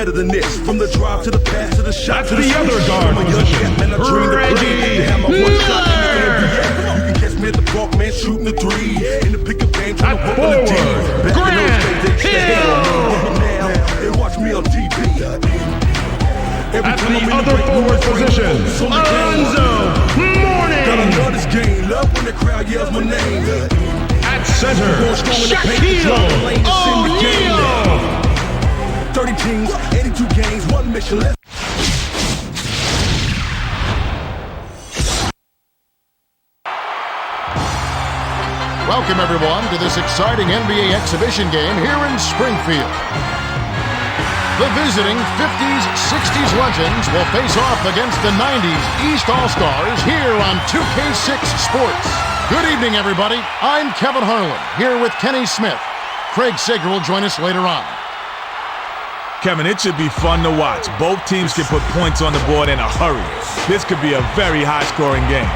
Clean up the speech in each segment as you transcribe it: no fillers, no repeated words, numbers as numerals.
better than this. From the drive to the pass to the shot That's to the the other guard position. Reggie Miller. You can catch me at the park, man, shooting the three. In the pick up game, trying to work on the Forward. D. Grant Hill. Now, they watch me on TV. At the other forward position, Alonzo Mourning. Gotta love this game, love when the crowd yells my name. At center, Shaquille O'Neal. 30 teams, 82 games, 1 mission left. Welcome, everyone, to this exciting NBA exhibition game here in Springfield. The visiting 50s, 60s legends will face off against the 90s East All-Stars here on 2K6 Sports. Good evening, everybody. I'm Kevin Harlan, here with Kenny Smith. Craig Sager will join us later on. Kevin, it should be fun to watch. Both teams can put points on the board in a hurry. This could be a very high-scoring game.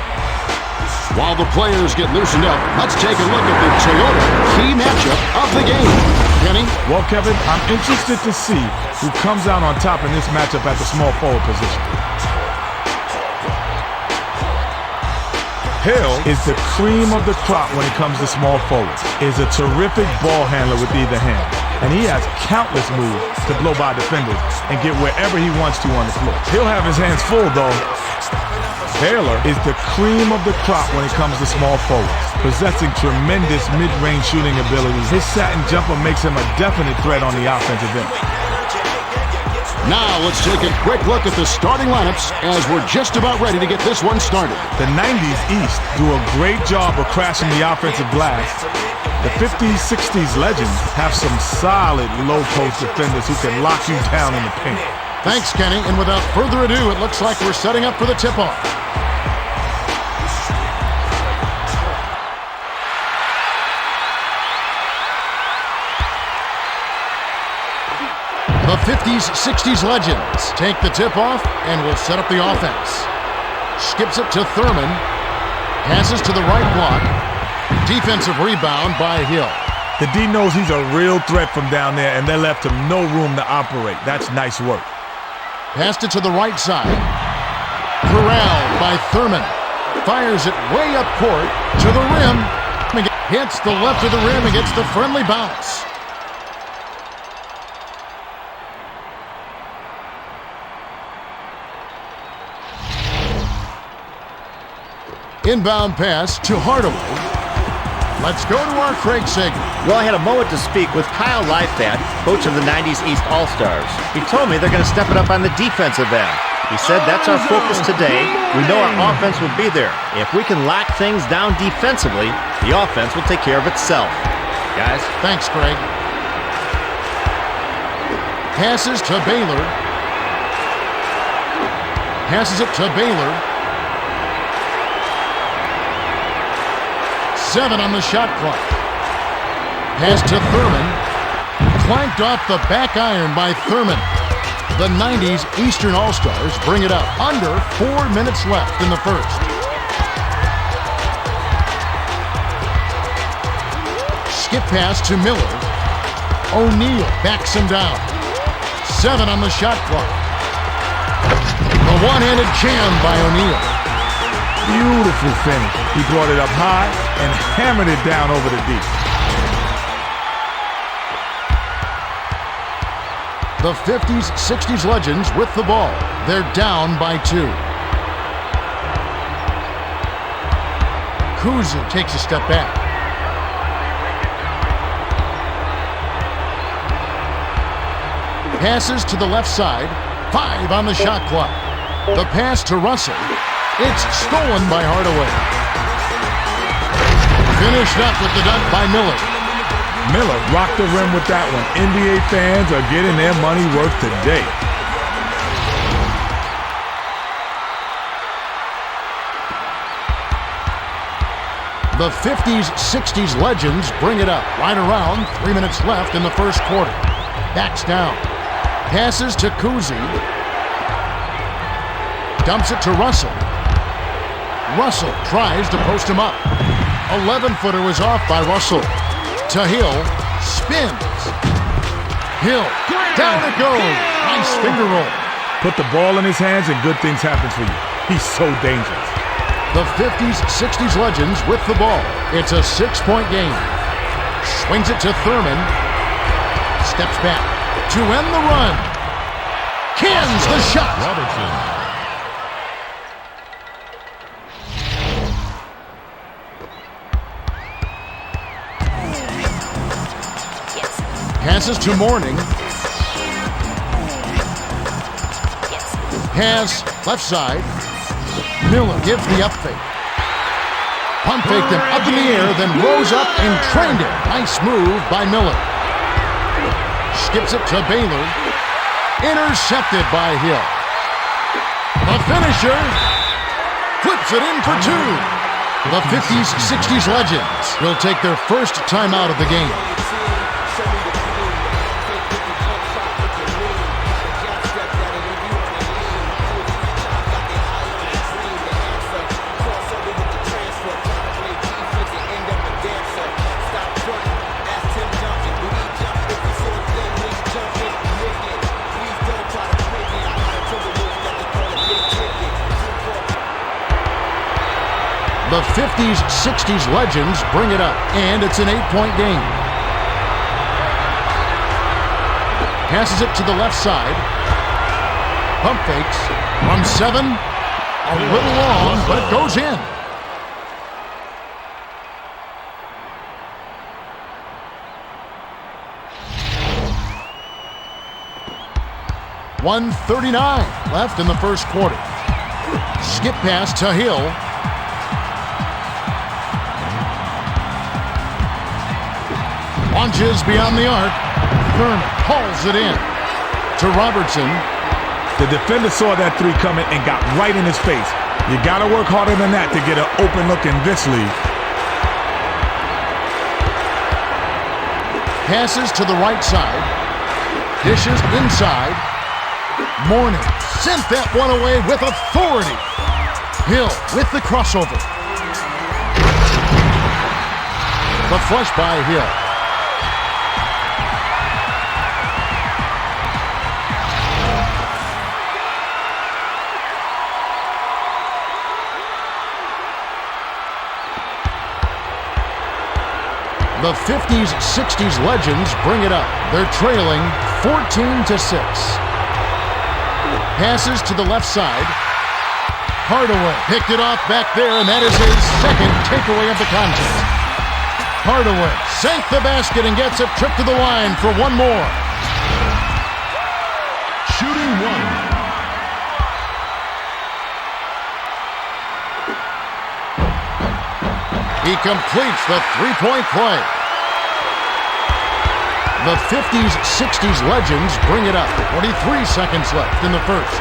While the players get loosened up, let's take a look at the Toyota key matchup of the game. Kenny? Well, Kevin, I'm interested to see who comes out on top in this matchup at the small forward position. Hill is the cream of the crop when it comes to small forwards. Is a terrific ball handler with either hand, and he has countless moves to blow by defenders and get wherever he wants to on the floor. He'll have his hands full, though. Taylor is the cream of the crop when it comes to small forwards, possessing tremendous mid-range shooting ability. His satin jumper makes him a definite threat on the offensive end. Now let's take a quick look at the starting lineups as we're just about ready to get this one started. The 90s East do a great job of crashing the offensive glass. The 50s, 60s legends have some solid low-post defenders who can lock you down in the paint. Thanks, Kenny. And without further ado, it looks like we're setting up for the tip-off. The 50s, 60s legends take the tip-off and will set up the offense. Skips it to Thurman. Passes to the right block. Defensive rebound by Hill. The D knows he's a real threat from down there, and they left him no room to operate. That's nice work. Passed it to the right side. Corralled by Thurman. Fires it way up court to the rim. Hits the left of the rim and gets the friendly bounce. Inbound pass to Hardaway. Let's go to our Craig Sager. Well, I had a moment to speak with Kyle Leifat, coach of the 90s East All-Stars. He told me they're going to step it up on the defensive end. He said that's our focus today. We know our offense will be there. If we can lock things down defensively, the offense will take care of itself. Guys? Thanks, Craig. Passes to Baylor. Passes it to Baylor. 7 on the shot clock. Pass to Thurman. Clanked off the back iron by Thurman. The 90s Eastern All-Stars bring it up. Under 4 minutes left in the first. Skip pass to Miller. O'Neal backs him down. 7 on the shot clock. The one-handed jam by O'Neal. Beautiful finish. He brought it up high and hammered it down over the deep. The 50s, 60s legends with the ball. They're down by 2. Kuzi takes a step back. Passes to the left side. 5 on the shot clock. The pass to Russell. It's stolen by Hardaway. Finished up with the dunk by Miller. Miller rocked the rim with that one. NBA fans are getting their money worth today. The 50s, 60s legends bring it up. Right around 3 minutes left in the first quarter. Backs down. Passes to Kuzi. Dumps it to Russell. Russell tries to post him up. 11-footer was off by Russell. To Hill. Spins. Hill. Down it goes. Nice finger roll. Put the ball in his hands and good things happen for you. He's so dangerous. The 50s, 60s legends with the ball. It's a 6-point game. Swings it to Thurman. Steps back to end the run. Cans the shot. Robertson. Passes to Mourning. Pass left side. Miller gives the up fake. Pump faked him up in the air, then rose up and trained it. Nice move by Miller. Skips it to Baylor. Intercepted by Hill. The finisher. Flips it in for two. The 50s, 60s legends will take their first time out of the game. The 50s, 60s legends bring it up, and it's an 8-point game. Passes it to the left side. Pump fakes. From 7. A little long, but it goes in. .139 left in the first quarter. Skip pass to Hill. Launches beyond the arc. Thurman hauls it in to Robertson. The defender saw that three coming and got right in his face. You gotta work harder than that to get an open look in this league. Passes to the right side. Dishes inside. Mourning sent that one away with authority. Hill with the crossover. The flush by Hill. The 50s, 60s legends bring it up. They're trailing 14-6. Passes to the left side. Hardaway picked it off back there, and that is his second takeaway of the contest. Hardaway sank the basket and gets a trip to the line for one more. Shooting one. He completes the three-point play. The 50s, 60s legends bring it up. 23 seconds left in the first.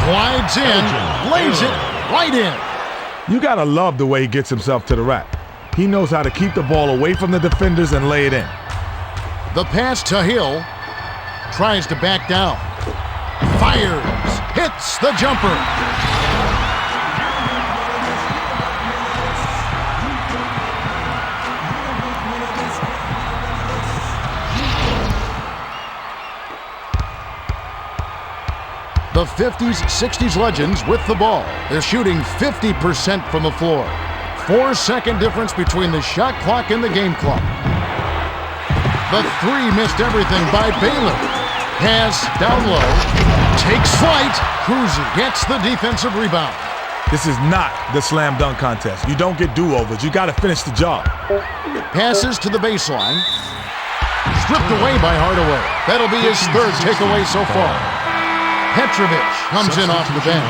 Glides in, lays it right in. You gotta love the way he gets himself to the rack. He knows how to keep the ball away from the defenders and lay it in. The pass to Hill. Tries to back down. Fires. Hits the jumper. The 50s, 60s legends with the ball. They're shooting 50% from the floor. 4-second difference between the shot clock and the game clock. The three missed everything by Baylor. Pass down low. Takes flight. Cruiser gets the defensive rebound. This is not the slam dunk contest. You don't get do-overs. You gotta finish the job. Passes to the baseline. Stripped away by Hardaway. That'll be his third takeaway so far. Petrovic comes in off the bench.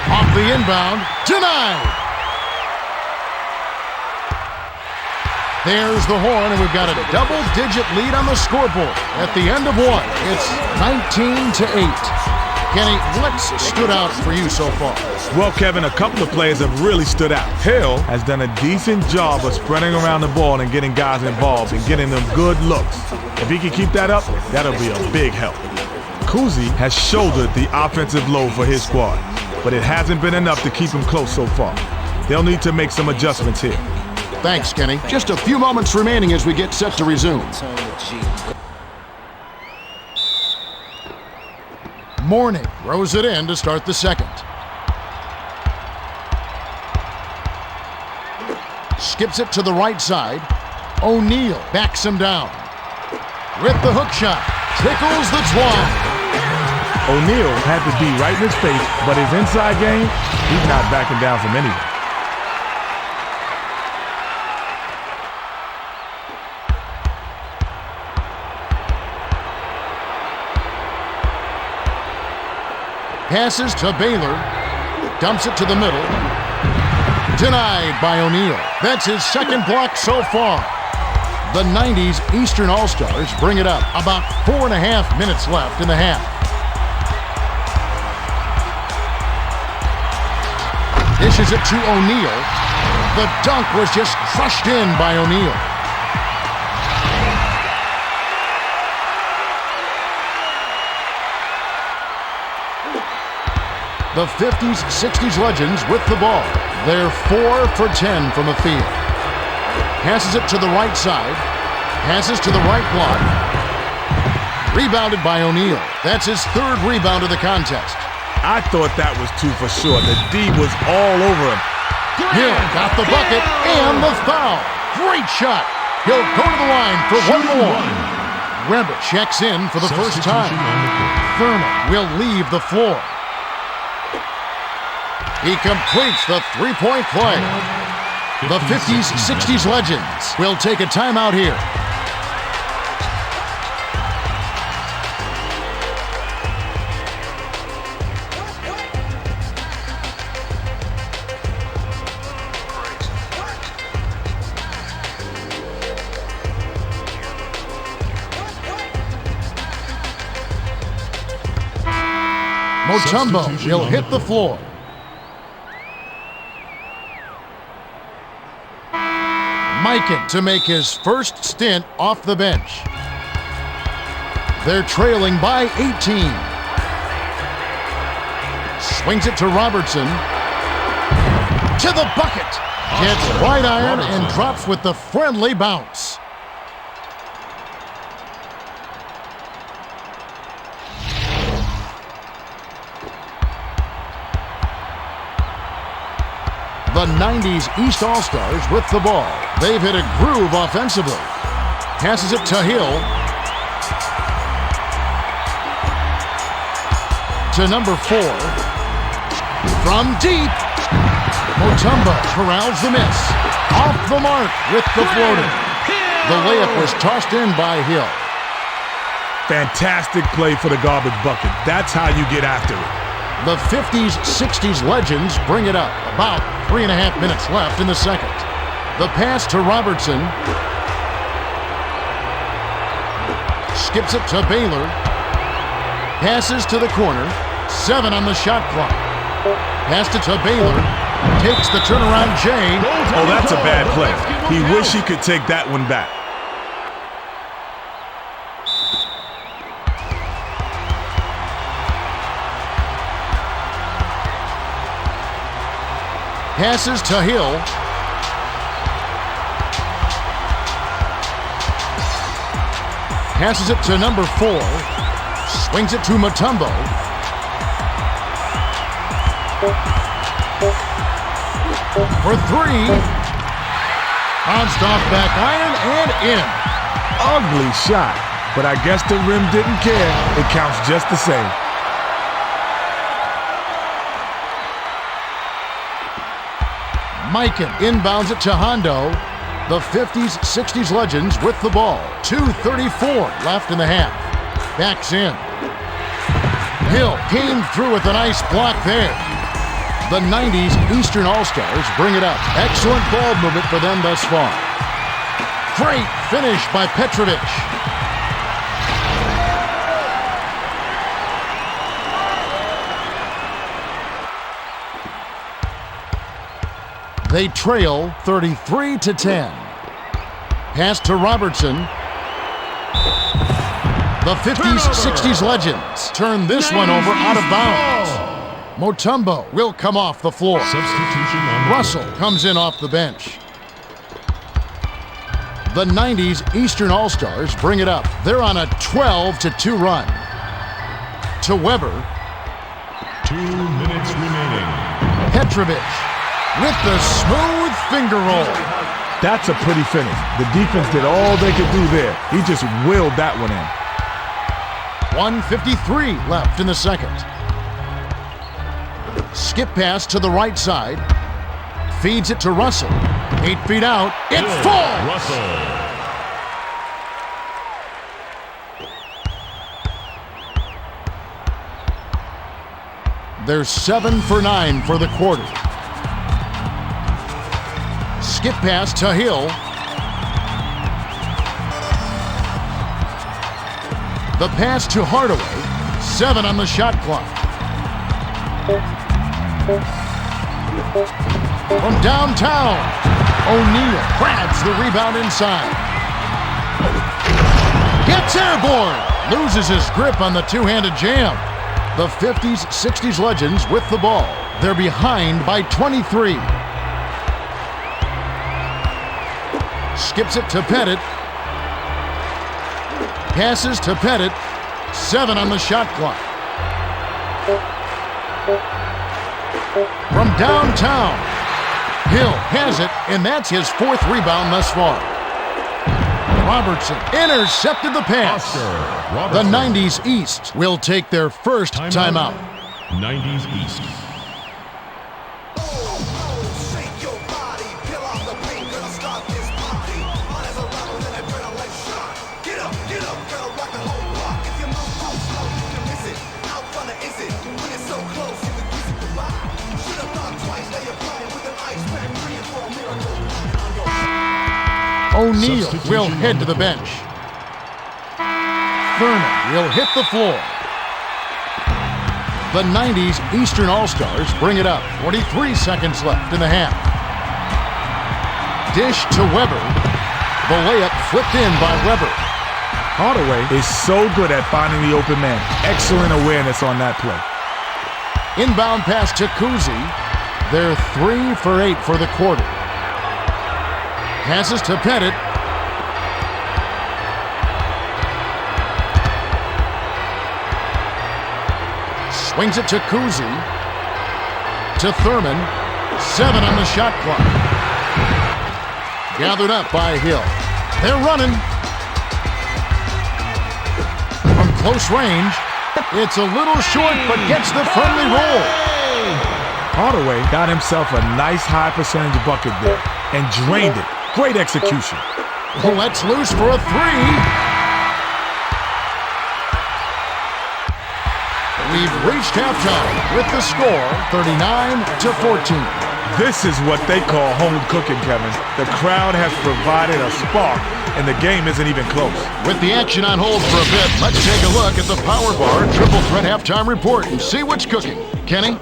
Off the inbound, denied. There's the horn, and we've got a double-digit lead on the scoreboard. At the end of one, it's 19-8. Kenny, what's stood out for you so far? Well, Kevin, a couple of players have really stood out. Hill has done a decent job of spreading around the ball and getting guys involved and getting them good looks. If he can keep that up, that'll be a big help. Kuzi has shouldered the offensive load for his squad, but it hasn't been enough to keep him close so far. They'll need to make some adjustments here. Thanks, Kenny. Just a few moments remaining as we get set to resume. Mourning throws it in to start the second. Skips it to the right side. O'Neal backs him down. With the hook shot. Tickles the twine. O'Neal had to be right in his face, but his inside game, he's not backing down from anyone. Passes to Baylor. Dumps it to the middle. Denied by O'Neal. That's his second block so far. The 90's Eastern All-Stars bring it up. About 4.5 minutes left in the half. Dishes it to O'Neal. The dunk was just crushed in by O'Neal. The 50's, 60's legends with the ball. They're 4 for 10 from the field. Passes it to the right side. Passes to the right block. Rebounded by O'Neal. That's his third rebound of the contest. I thought that was two for sure. The D was all over him. Hill got the bucket and the foul. Great shot. He'll go to the line for one more. Webber checks in for the first time. Thurman will leave the floor. He completes the three-point play. The 50's, 60's legends will take a timeout here. Mutombo will hit the floor. Mikan to make his first stint off the bench. They're trailing by 18. Swings it to Robertson. To the bucket. Gets right iron and drops with the friendly bounce. The 90's East All-Stars with the ball. They've hit a groove offensively. Passes it to Hill. To number 4. From deep. Mutombo corrals the miss. Off the mark with the floater. The layup was tossed in by Hill. Fantastic play for the garbage bucket. That's how you get after it. The 50's, 60's legends bring it up. About 3.5 minutes left in the second. The pass to Robertson. Skips it to Baylor. Passes to the corner. 7 on the shot clock. Passed it to Baylor. Takes the turnaround J. Oh, that's a bad play. He wish he could take that one back. Passes to Hill. Passes it to number 4. Swings it to Mutombo. For 3. Bounced off back iron and in. Ugly shot, but I guess the rim didn't care. It counts just the same. Mikan inbounds it to Hondo. The 50's, 60's legends with the ball. 2:34 left in the half. Backs in. Hill came through with a nice block there. The 90's Eastern All-Stars bring it up. Excellent ball movement for them thus far. Great finish by Petrovic. They trail 33-10. Pass to Robertson. The 50s, 60s legends turn this one over out of bounds. Mutombo will come off the floor. Substitution on the Russell comes in off the bench. The 90s Eastern All-Stars bring it up. They're on a 12-2 run. To Weber. 2 minutes remaining. Petrovic with the smooth finger roll. That's a pretty finish. The defense did all they could do there. He just willed that one in. 1:53 left in the second. Skip pass to the right side. Feeds it to Russell. 8 feet out. It falls! Russell. They're 7 for 9 for the quarter. Skip pass to Hill. The pass to Hardaway. 7 on the shot clock. From downtown, O'Neal grabs the rebound inside. Gets airborne. Loses his grip on the two-handed jam. The 50s, 60s legends with the ball. They're behind by 23. Skips it to Pettit. Passes to Pettit. 7 on the shot clock. From downtown, Hill has it, and that's his 4th rebound thus far. Robertson intercepted the pass. The 90s East will take their first timeout. 90s East. O'Neal will head to the bench. Thurman will hit the floor. The 90s Eastern All-Stars bring it up. 43 seconds left in the half. Dish to Weber. The layup flipped in by Weber. Hardaway is so good at finding the open man. Excellent awareness on that play. Inbound pass to Kuzi. They're 3 for 8 for the quarter. Passes to Pettit. Swings it to Kuzi. To Thurman. 7 on the shot clock. Gathered up by Hill. They're running. From close range. It's a little short, but gets the friendly roll. Hardaway got himself a nice high percentage bucket there and drained it. Great execution. Let's loose for a 3. We've reached halftime with the score 39-14. This is what they call home cooking, Kevin. The crowd has provided a spark, and the game isn't even close. With the action on hold for a bit, let's take a look at the Power Bar Triple Threat Halftime Report and see what's cooking. Kenny?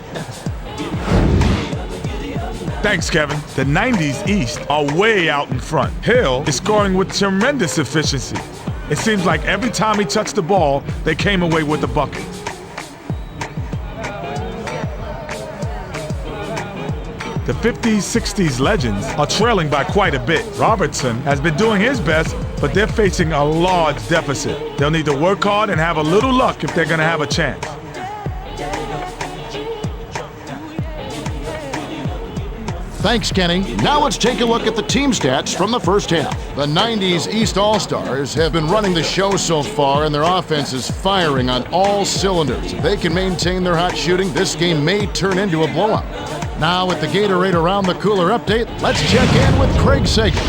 Thanks, Kevin. The 90s East are way out in front. Hill is scoring with tremendous efficiency. It seems like every time he touched the ball, they came away with the bucket. The 50s, 60s legends are trailing by quite a bit. Robertson has been doing his best, but they're facing a large deficit. They'll need to work hard and have a little luck if they're going to have a chance. Thanks, Kenny. Now let's take a look at the team stats from the first half. The 90s East All-Stars have been running the show so far, and their offense is firing on all cylinders. If they can maintain their hot shooting, this game may turn into a blowout. Now with the Gatorade Around the Cooler update, let's check in with Craig Sager.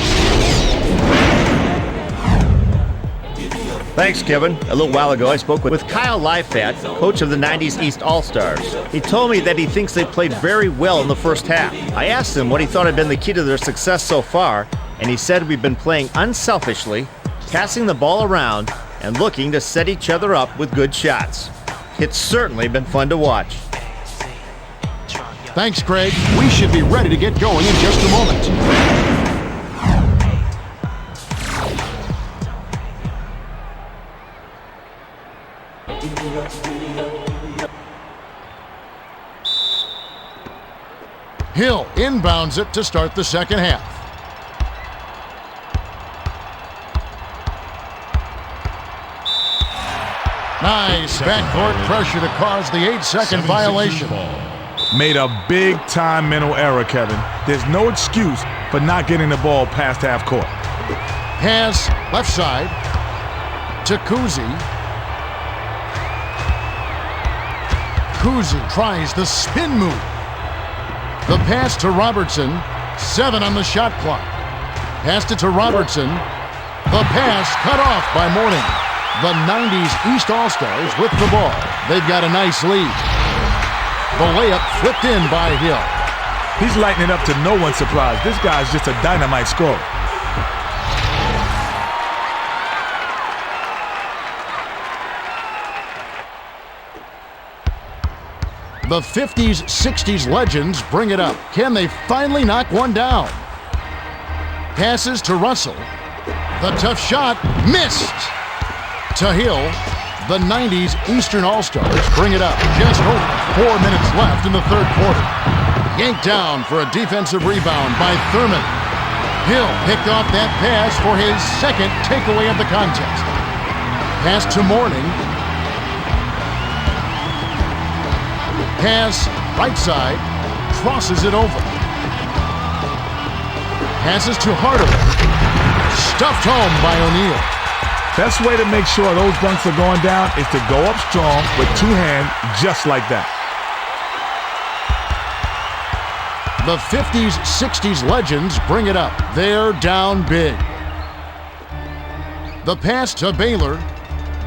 Thanks, Kevin. A little while ago, I spoke with Kyle Leifat, coach of the 90s East All-Stars. He told me that he thinks they played very well in the first half. I asked him what he thought had been the key to their success so far, and he said we've been playing unselfishly, passing the ball around, and looking to set each other up with good shots. It's certainly been fun to watch. Thanks, Craig. We should be ready to get going in just a moment. Hill inbounds it to start the second half. Nice backcourt pressure to cause the 8-second violation. Made a big-time mental error, Kevin. There's no excuse for not getting the ball past half court. Pass left side to Kuzi. Kuzi tries the spin move. The pass to Robertson. 7 on the shot clock. Passed it to Robertson. The pass cut off by Mourning. The 90's East All-Stars with the ball. They've got a nice lead. The layup flipped in by Hill. He's lighting it up to no one's surprise. This guy's just a dynamite scorer. The 50's, 60's legends bring it up. Can they finally knock one down? Passes to Russell. The tough shot missed. To Hill. The 90's Eastern All-Stars bring it up. Just over 4 minutes left in the third quarter. Yanked down for a defensive rebound by Thurman. Hill picked off that pass for his second takeaway of the contest. Pass to Mourning. Pass right side. Crosses it over. Passes to Hardaway. Stuffed home by O'Neal. Best way to make sure those bunks are going down is to go up strong with two hands just like that. The 50's, 60's legends bring it up. They're down big. The pass to Baylor.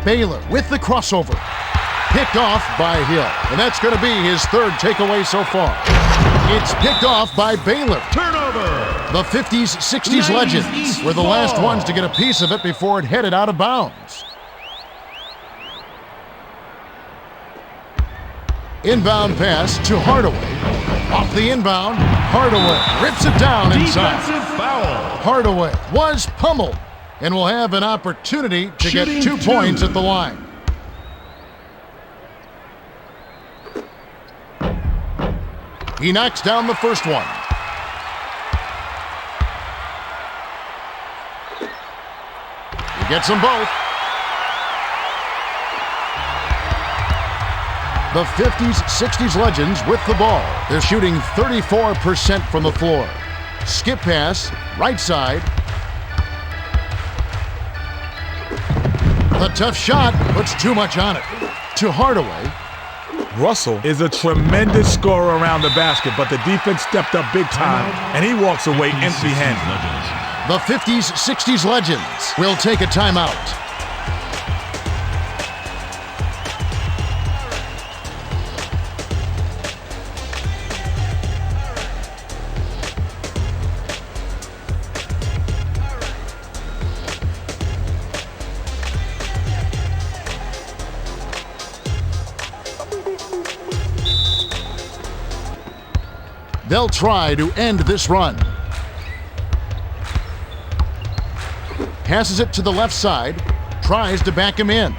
Baylor with the crossover. Picked off by Hill. And that's going to be his third takeaway so far. It's picked off by Baylor. Turnover. The 50's, 60's legends were the last ones to get a piece of it before it headed out of bounds. Inbound pass to Hardaway. Off the inbound, Hardaway rips it down inside. Defensive foul. Hardaway was pummeled and will have an opportunity to get 2 points at the line. He knocks down the first one. He gets them both. The 50's, 60's legends with the ball. They're shooting 34% from the floor. Skip pass, right side. The tough shot puts too much on it. To Hardaway. Russell is a tremendous scorer around the basket, but the defense stepped up big time, and he walks away empty-handed. The 50's, 60's legends will take a timeout. They'll try to end this run. Passes it to the left side. Tries to back him in.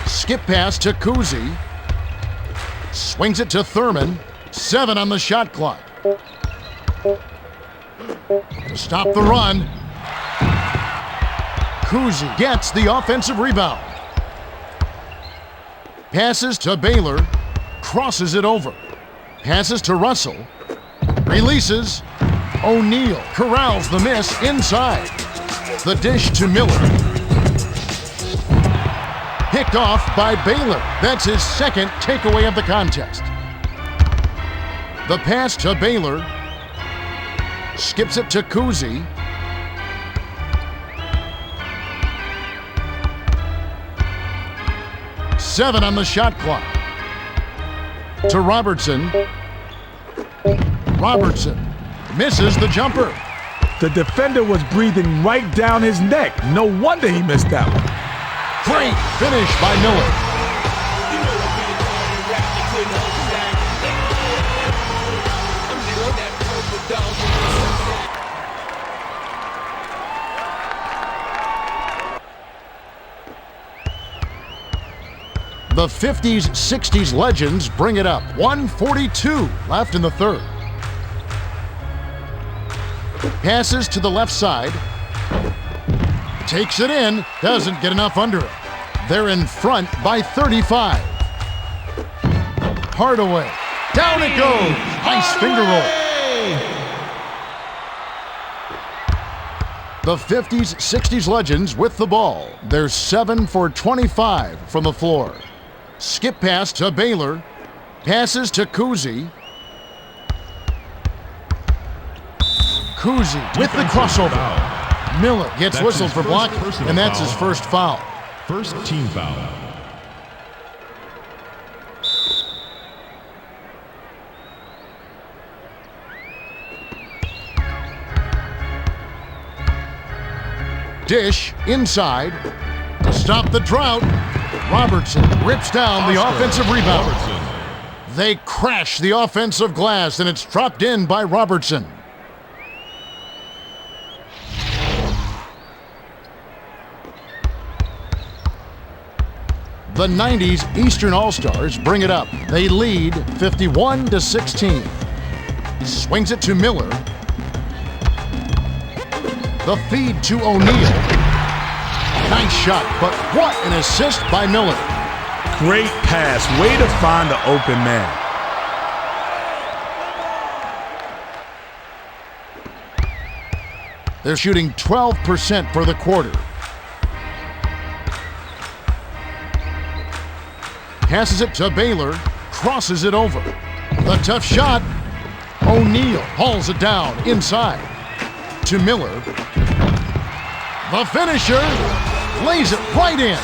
Skip pass to Kuzi. Swings it to Thurman. 7 on the shot clock. To stop the run. Kuzi gets the offensive rebound. Passes to Baylor. Crosses it over. Passes to Russell. Releases. O'Neal corrals the miss inside. The dish to Miller. Picked off by Baylor. That's his second takeaway of the contest. The pass to Baylor. Skips it to Kuzi. Seven on the shot clock. To Robertson. Robertson misses the jumper. The defender was breathing right down his neck. No wonder he missed that one. Great finish by Miller. The 50s, 60s legends bring it up. 1:42 left in the third. Passes to the left side. Takes it in. Doesn't get enough under it. They're in front by 35. Hardaway. Down it goes. Nice finger roll. The 50s, 60s legends with the ball. They're 7 for 25 from the floor. Skip pass to Baylor. Passes to Kuzi. Kuzi with the crossover. Foul. Miller gets That's whistled his for first blocking, personal and that's foul. his first foul. First team foul. Dish inside to stop the drought. Robertson rips down the offensive rebound. Robertson. They crash the offensive glass, and it's dropped in by Robertson. The 90s Eastern All-Stars bring it up. They lead 51-16. Swings it to Miller. The feed to O'Neal. Nice shot, but what an assist by Miller. Great pass. Way to find the open man. They're shooting 12% for the quarter. Passes it to Baylor. Crosses it over. The tough shot. O'Neal hauls it down inside. To Miller. The finisher lays it right in.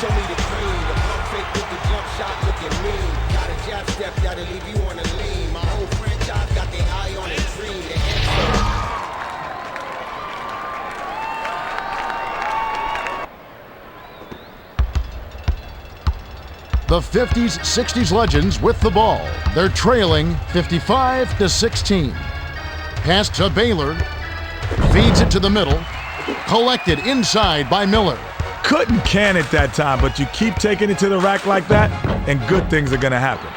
The 50s, 60s legends with the ball. They're trailing 55-16. Pass to Baylor. Feeds it to the middle. Collected inside by Miller. Couldn't can it that time, but you keep taking it to the rack like that, and good things are going to happen.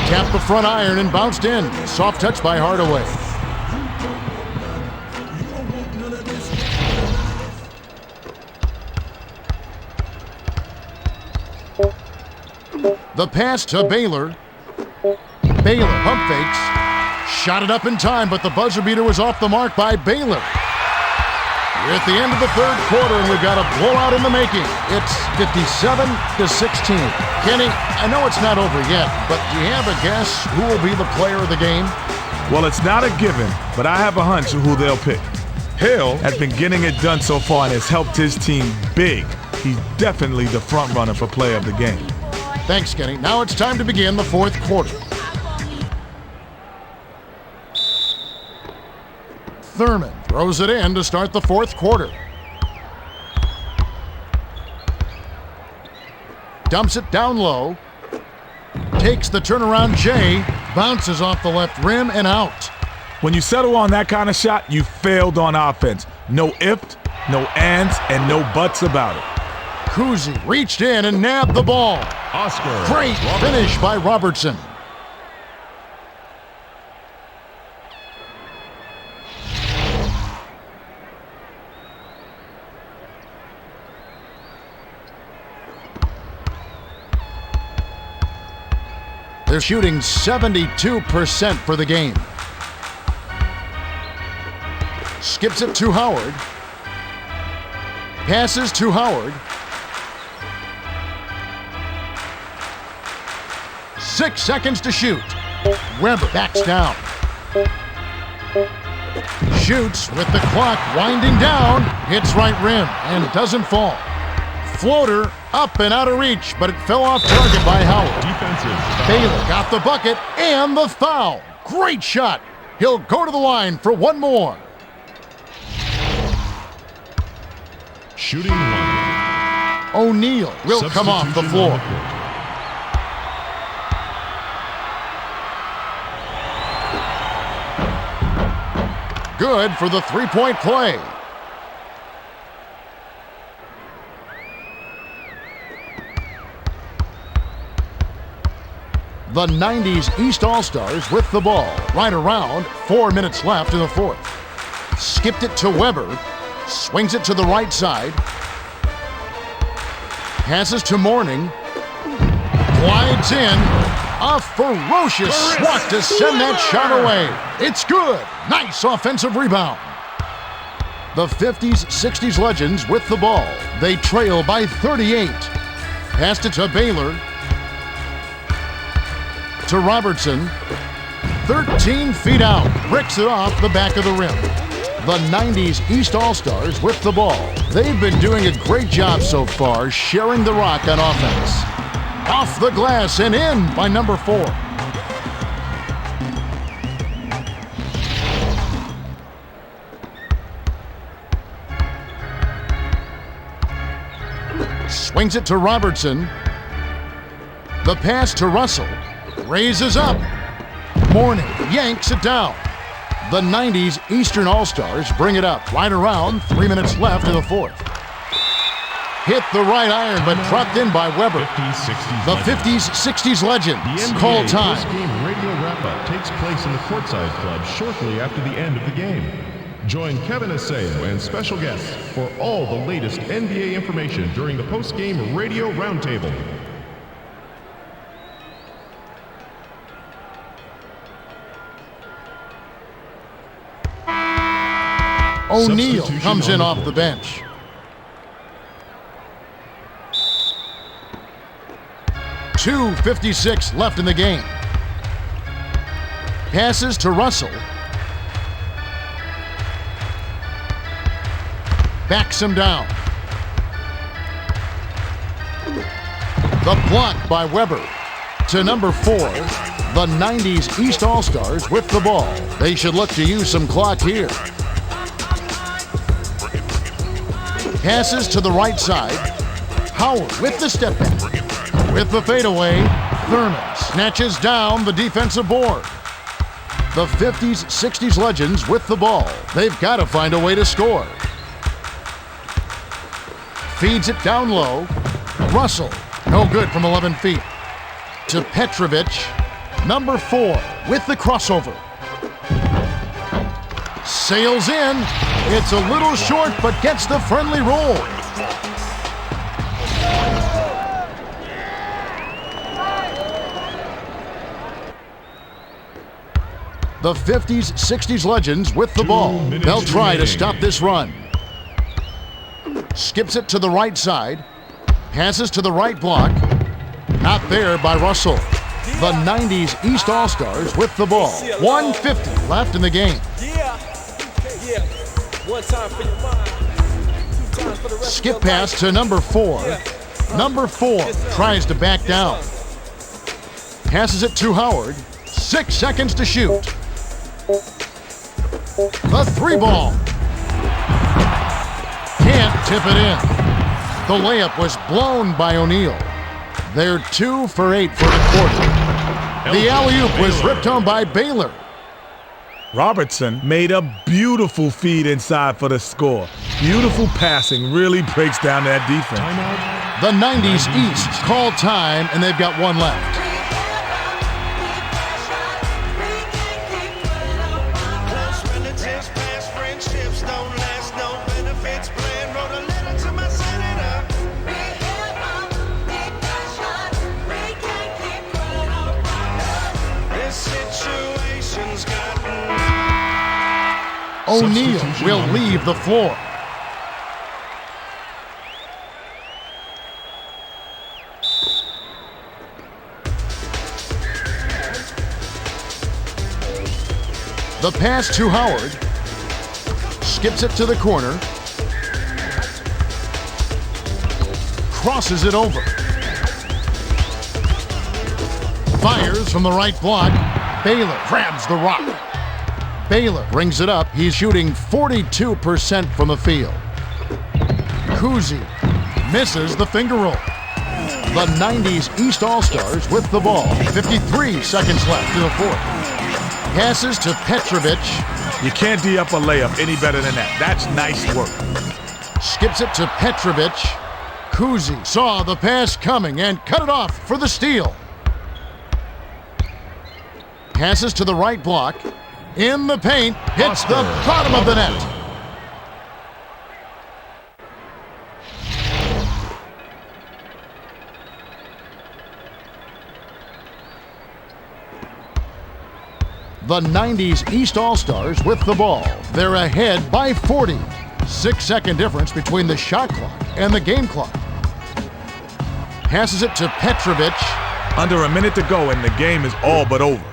Tapped the front iron and bounced in. Soft touch by Hardaway. The pass to Baylor. Baylor pump fakes. Shot it up in time, but the buzzer beater was off the mark by Baylor. We're at the end of the third quarter, and we've got a blowout in the making. It's 57-16. Kenny, I know it's not over yet, but do you have a guess who will be the player of the game? Well, it's not a given, but I have a hunch of who they'll pick. Hill has been getting it done so far and has helped his team big. He's definitely the front runner for player of the game. Thanks, Kenny. Now it's time to begin the fourth quarter. Thurman throws it in to start the fourth quarter. Dumps it down low. Takes the turnaround J. Bounces off the left rim and out. When you settle on that kind of shot, you failed on offense. No ifs, no ands, and no buts about it. Kuzi reached in and nabbed the ball. Oscar. Great finish by Robertson. They're shooting 72% for the game. Skips it to Howard. Passes to Howard. 6 seconds to shoot. Weber backs down. Shoots with the clock winding down. Hits right rim and doesn't fall. Floater up and out of reach, but it fell off target by Howard. Defensive. Baylor got the bucket and the foul. Great shot. He'll go to the line for one more. Shooting one. O'Neal will come off the Substitution floor. on the court. Good for the three-point play. The 90s East All-Stars with the ball. Right around, 4 minutes left in the fourth. Skipped it to Weber. Swings it to the right side. Passes to Mourning. Glides in. A ferocious swat to send that shot away. It's good. Nice offensive rebound. The 50s, 60s legends with the ball. They trail by 38. Passed it to Baylor. To Robertson. 13 feet out. Bricks it off the back of the rim. The 90s East All-Stars with the ball. They've been doing a great job so far sharing the rock on offense. Off the glass and in by number 4. Swings it to Robertson. The pass to Russell. Raises up. Mourning yanks it down. The 90s Eastern All-Stars bring it up. Right around, 3 minutes left in the fourth. Hit the right iron, but dropped in by Weber. 50s, 60s The legends. 50s, 60s legends. The NBA Call time. post-game radio wrap-up takes place in the Courtside Club shortly after the end of the game. Join Kevin Assayo and special guests for all the latest NBA information during the post-game radio roundtable. O'Neal Substitution comes on in the off court. the bench. .256 left in the game. Passes to Russell. Backs him down. The block by Weber. To number 4, the 90s East All-Stars with the ball. They should look to use some clock here. Passes to the right side. Howard with the step back. With the fadeaway, Thurman snatches down the defensive board. The 50s, 60s legends with the ball. They've got to find a way to score. Feeds it down low. Russell, no good from 11 feet. To Petrovic, number 4 with the crossover. Sails in. It's a little short, but gets the friendly roll. The 50s, 60s legends with the 2 ball. minutes They'll try to remaining. stop this run. Skips it to the right side. Passes to the right block. Not there by Russell. The 90s East All-Stars with the ball. 150 left in the game. One time for your mind, 2 times for the rest Skip of your pass life. to number 4. Number 4 tries to back down. Passes it to Howard. 6 seconds to shoot. The 3 ball. Can't tip it in. The layup was blown by O'Neal. They're 2 for 8 for the quarter. The alley-oop was ripped home by Baylor. Robertson made a beautiful feed inside for the score. Beautiful passing really breaks down that defense. Timeout. The 90s East call time, and they've got 1 left. Relatives, past friendships don't last, no benefits. Plan wrote a letter to my senator. This situation's gotten O'Neal Substitution will on. leave the floor. The pass to Howard. Skips it to the corner. Crosses it over. Fires from the right block. Baylor grabs the rock. Baylor brings it up. He's shooting 42% from the field. Kuzi misses the finger roll. The 90s East All-Stars with the ball. 53 seconds left in the fourth. Passes to Petrovic. You can't D up a layup any better than that. That's nice work. Skips it to Petrovic. Kuzi saw the pass coming and cut it off for the steal. Passes to the right block. In the paint. Hits the bottom of the net. The 90s East All-Stars with the ball. They're ahead by 40. 6-second difference between the shot clock and the game clock. Passes it to Petrovic. Under a minute to go and the game is all but over.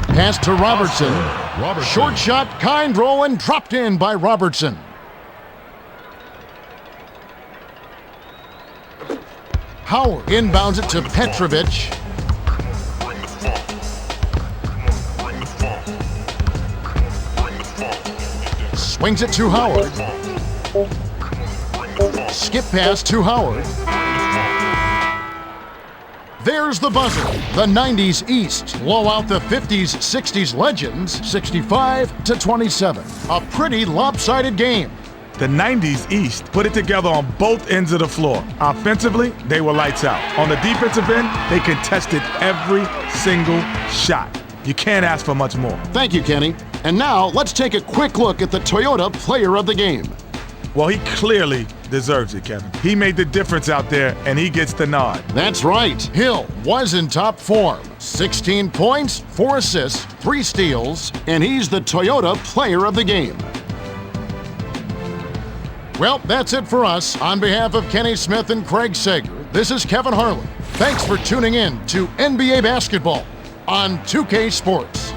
Pass to Robertson. Short shot, kind roll, and dropped in by Robertson. Howard inbounds it to Petrovic. Swings it to Howard. Skip pass to Howard. There's the buzzer. The 90s East blow out the 50s, 60s legends 65-27. A pretty lopsided game. The 90s East put it together on both ends of the floor. Offensively, they were lights out. On the defensive end, they contested every single shot. You can't ask for much more. Thank you, Kenny. And now, let's take a quick look at the Toyota player of the game. Well, he clearly deserves it, Kevin. He made the difference out there, and he gets the nod. That's right. Hill was in top form. 16 points, 4 assists, 3 steals, and he's the Toyota player of the game. Well, that's it for us. On behalf of Kenny Smith and Craig Sager, this is Kevin Harlan. Thanks for tuning in to NBA Basketball on 2K Sports.